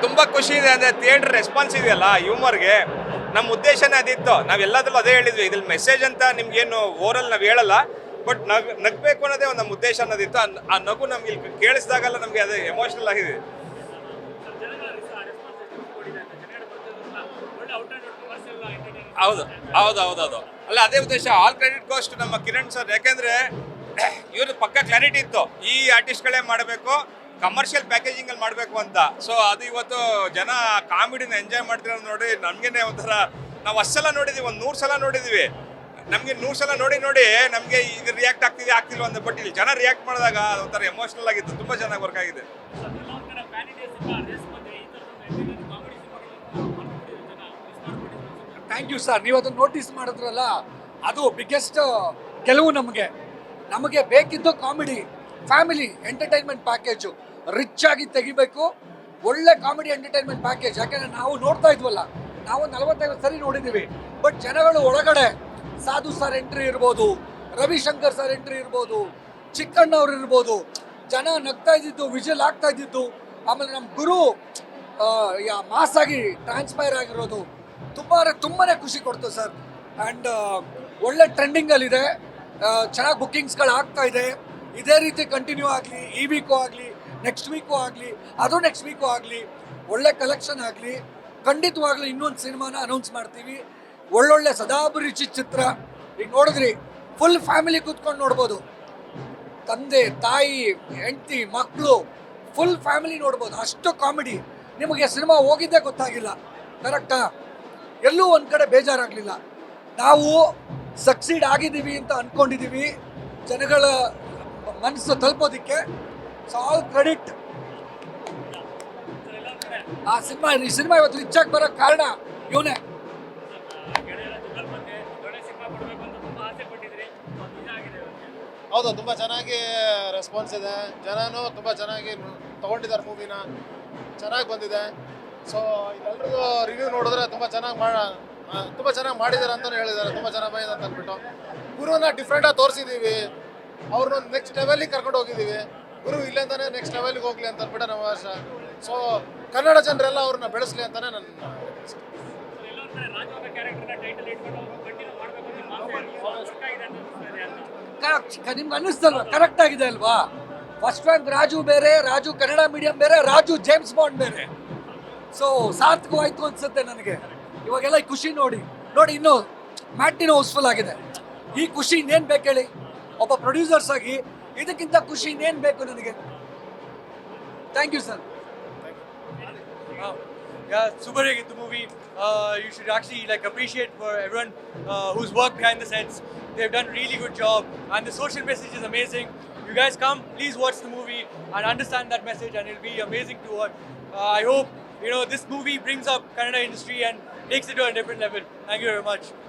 ತುಂಬಾ ಖುಷಿ ಇದೆ ಅಂದ್ರೆ ಥಿಯೇಟರ್ ರೆಸ್ಪಾನ್ಸ್ ಇದೆಯಲ್ಲ ಹ್ಯೂಮರ್ಗೆ. ನಮ್ಮ ಉದ್ದೇಶನೇ ಅದಿತ್ತು. ನಾವೆಲ್ಲದರಲ್ಲೂ ಅದೇ ಹೇಳಿದ್ವಿ, ಇದ್ರಲ್ಲಿ ಮೆಸೇಜ್ ಅಂತ ನಿಮ್ಗೇನು ಓರಲ್ ನಾವು ಹೇಳಲ್ಲ, ಬಟ್ ನಗಬೇಕು ಅನ್ನೋದೇ ಒಂದು ನಮ್ಮ ಉದ್ದೇಶ ಅನ್ನೋದಿತ್ತು. ಆ ನಗು ನಮ್ಗೆ ಇಲ್ಲಿ ಕೇಳಿಸಿದಾಗಲ್ಲ ನಮಗೆ ಅದು ಎಮೋಷನಲ್ ಆಗಿದೆ. ಹೌದು ಹೌದು ಹೌದು ಹೌದು ಅಲ್ಲ, ಅದೇ ಉದ್ದೇಶ. ಆಲ್ ಕ್ರೆಡಿಟ್ ಗೋಸ್ಟ್ ನಮ್ಮ ಕಿರಣ್ ಸರ್. ಯಾಕೆಂದ್ರೆ ಇವ್ರದ್ದು ಪಕ್ಕ ಕ್ಲಾರಿಟಿ ಇತ್ತು, ಈ ಆರ್ಟಿಸ್ಟ್ಗಳೇ ಮಾಡಬೇಕು, ಕಮರ್ಷಿಯಲ್ ಪ್ಯಾಕೇಜಿಂಗ್ ಅಲ್ಲಿ ಮಾಡಬೇಕು ಅಂತ. ಸೊ ಅದು ಇವತ್ತು ಜನ ಕಾಮಿಡಿನ ಎಂಜಾಯ್ ಮಾಡ್ತಿರೋದು ನೋಡಿ ನಮ್ಗೇನೆ ಒಂಥರ, ನಾವು ಅಷ್ಟು ಸಲ ನೋಡಿದೀವಿ, ಒಂದು 100 ಸಲ ನೋಡಿದೀವಿ. ನಮಗೆ 100 ಸಲ ನೋಡಿ ನಮಗೆ ಈಗ ರಿಯಾಕ್ಟ್ ಆಗ್ತಿಲ್ವ ಅಂತ. ಬಟ್ ಇಲ್ಲಿ ಜನ ರಿಯಾಕ್ಟ್ ಮಾಡಿದಾಗ ಒಂಥರ ಎಮೋಷನಲ್ ಆಗಿತ್ತು. ತುಂಬಾ ಚೆನ್ನಾಗಿ ವರ್ಕ್ ಆಗಿದೆ. Thank you sir. ನೀವು ಅದನ್ನು ನೋಟಿಸ್ ಮಾಡಿದ್ರಲ್ಲ, ಅದು ಬಿಗ್ಗೆಸ್ಟ್ ಗೆಲುವು ನಮಗೆ ಬೇಕಿದ್ದು comedy, family entertainment package rich ಆಗಿ ತೆಗಿಬೇಕು. ಒಳ್ಳೆ ಕಾಮಿಡಿ ಎಂಟರ್ಟೈನ್ಮೆಂಟ್ ಪ್ಯಾಕೇಜ್. ಯಾಕೆಂದರೆ ನಾವು ನೋಡ್ತಾ ಇದ್ವಲ್ಲ, ನಾವು 45 ಸರಿ ನೋಡಿದ್ದೀವಿ. ಬಟ್ ಜನಗಳು ಒಳಗಡೆ ಸಾಧು ಸರ್ ಎಂಟ್ರಿ ಇರ್ಬೋದು, ರವಿಶಂಕರ್ ಸರ್ ಎಂಟ್ರಿ ಇರ್ಬೋದು, ಚಿಕ್ಕಣ್ಣವ್ರು ಇರ್ಬೋದು, ಜನ ನಗ್ತಾ ಇದ್ದಿದ್ದು, ವಿಜುವಲ್ ಆಗ್ತಾ ಇದ್ದಿದ್ದು, ಆಮೇಲೆ ನಮ್ಮ ಗುರು ಮಾಸ್ ಆಗಿ ಟ್ರಾನ್ಸ್ಪೈರ್ ಆಗಿರೋದು ತುಂಬಾ ಖುಷಿ ಕೊಡ್ತು ಸರ್. ಆ್ಯಂಡ್ ಒಳ್ಳೆ ಟ್ರೆಂಡಿಂಗಲ್ಲಿದೆ, ಚೆನ್ನಾಗಿ ಬುಕ್ಕಿಂಗ್ಸ್ಗಳು ಆಗ್ತಾ ಇದೆ. ಇದೇ ರೀತಿ ಕಂಟಿನ್ಯೂ ಆಗಲಿ, ಈ ವೀಕು ಆಗಲಿ, ನೆಕ್ಸ್ಟ್ ವೀಕು ಆಗಲಿ, ಅದು ನೆಕ್ಸ್ಟ್ ವೀಕು ಆಗಲಿ, ಒಳ್ಳೆ ಕಲೆಕ್ಷನ್ ಆಗಲಿ. ಖಂಡಿತವಾಗ್ಲೂ ಇನ್ನೊಂದು ಸಿನಿಮಾನ ಅನೌನ್ಸ್ ಮಾಡ್ತೀವಿ. ಒಳ್ಳೊಳ್ಳೆ ಸದಾಭಿರುಚಿ ಚಿತ್ರ. ಈಗ ನೋಡಿದ್ರಿ, ಫುಲ್ ಫ್ಯಾಮಿಲಿ ಕೂತ್ಕೊಂಡು ನೋಡ್ಬೋದು. ತಂದೆ, ತಾಯಿ, ಹೆಂಡತಿ, ಮಕ್ಕಳು, ಫುಲ್ ಫ್ಯಾಮಿಲಿ ನೋಡ್ಬೋದು. ಅಷ್ಟು ಕಾಮಿಡಿ. ನಿಮಗೆ ಸಿನಿಮಾ ಹೋಗಿದ್ದೇ ಗೊತ್ತಾಗಿಲ್ಲ. ಕರೆಕ್ಟಾ? ಎಲ್ಲೂ ಒಂದು ಕಡೆ ಬೇಜಾರಾಗಲಿಲ್ಲ. ನಾವು ಸಕ್ಸೀಡ್ ಆಗಿದ್ದೀವಿ ಅಂತ ಅಂದ್ಕೊಂಡಿದ್ದೀವಿ ಜನಗಳ ಮನಸ್ಸು ತಲುಪೋದಕ್ಕೆ. ಆಲ್ ಕ್ರೆಡಿಟ್ ಈ ಸಿನಿಮಾ ಇವತ್ತು ರಿಚ್ ಆಗಿ ಬರೋ ಕಾರಣ ಇವನೇ. ಹೌದು, ತುಂಬ ಚೆನ್ನಾಗಿ ರೆಸ್ಪಾನ್ಸ್ ಇದೆ. ಜನನೂ ತುಂಬ ಚೆನ್ನಾಗಿ ತೊಗೊಂಡಿದ್ದಾರೆ ಮೂವಿನ. ಚೆನ್ನಾಗಿ ಬಂದಿದೆ. ಸೊ ಇದೆಲ್ಲರಿಗೂ ರಿವ್ಯೂ ನೋಡಿದ್ರೆ ತುಂಬ ಚೆನ್ನಾಗಿ ಮಾಡಿದ್ದಾರೆ ಅಂತಲೂ ಹೇಳಿದ್ದಾರೆ. ತುಂಬ ಚೆನ್ನಾಗಿ ಬಂದಿದೆ ಅಂತ ಅಂದ್ಬಿಟ್ಟು ಗುರುನ ಡಿಫ್ರೆಂಟಾಗಿ ತೋರಿಸಿದ್ದೀವಿ. ಅವ್ರನ್ನ ನೆಕ್ಸ್ಟ್ ಲೆವೆಲಿಗೆ ಕರ್ಕೊಂಡು ಹೋಗಿದ್ದೀವಿ. ಗುರು ಇಲ್ಲಿಂದಾನೆ ನೆಕ್ಸ್ಟ್ ಲೆವೆಲ್ಗೆ ಹೋಗಲಿ ಅಂತ ಅಂದ್ಬಿಟ್ಟು ನಮ್ಮ ಆಶ. ಸೊ ಕನ್ನಡ ಜನರೆಲ್ಲ ಅವ್ರನ್ನ ಬೆಳೆಸಲಿ ಅಂತಲೇ ನನ್ನ ನಿಮ್ಗೆ ಅನ್ನಿಸ್ತಲ್ವಾ? ಕರೆಕ್ಟ್ ಆಗಿದೆ ಅಲ್ವಾ? ಫಸ್ಟ್ ರ್ಯಾಂಕ್ ರಾಜು ಬೇರೆ, ರಾಜು ಕನ್ನಡ ಮೀಡಿಯಂ ಬೇರೆ, ರಾಜು ಜೇಮ್ಸ್ ಬಾಂಡ್ ಬೇರೆ. ಸೊ ಸಾರ್ಥಕವಾಯ್ತು ಅನ್ಸುತ್ತೆ ನನಗೆ. ಇವಾಗೆಲ್ಲ ಈ ಖುಷಿ ನೋಡಿ ಇನ್ನೂ ಮ್ಯಾಟಿನೂ ಹೌಸ್ಫುಲ್ ಆಗಿದೆ. ಈ ಖುಷಿ ಇನ್ನೇನು ಬೇಕು ಹೇಳಿ? ಒಬ್ಬ ಪ್ರೊಡ್ಯೂಸರ್ಸ್ ಆಗಿ ಇದಕ್ಕಿಂತ ಖುಷಿ ಇನ್ನೇನು ಬೇಕು ನನಗೆ? Thank you sir. Yeah, super hit the movie. You should actually appreciate for everyone who's worked behind the sets. They've done really good job, and the social message is amazing. You guys come, please watch the movie and understand that message, and it'll be amazing to watch. I hope this movie brings up Kannada industry and takes it to a different level. Thank you very much.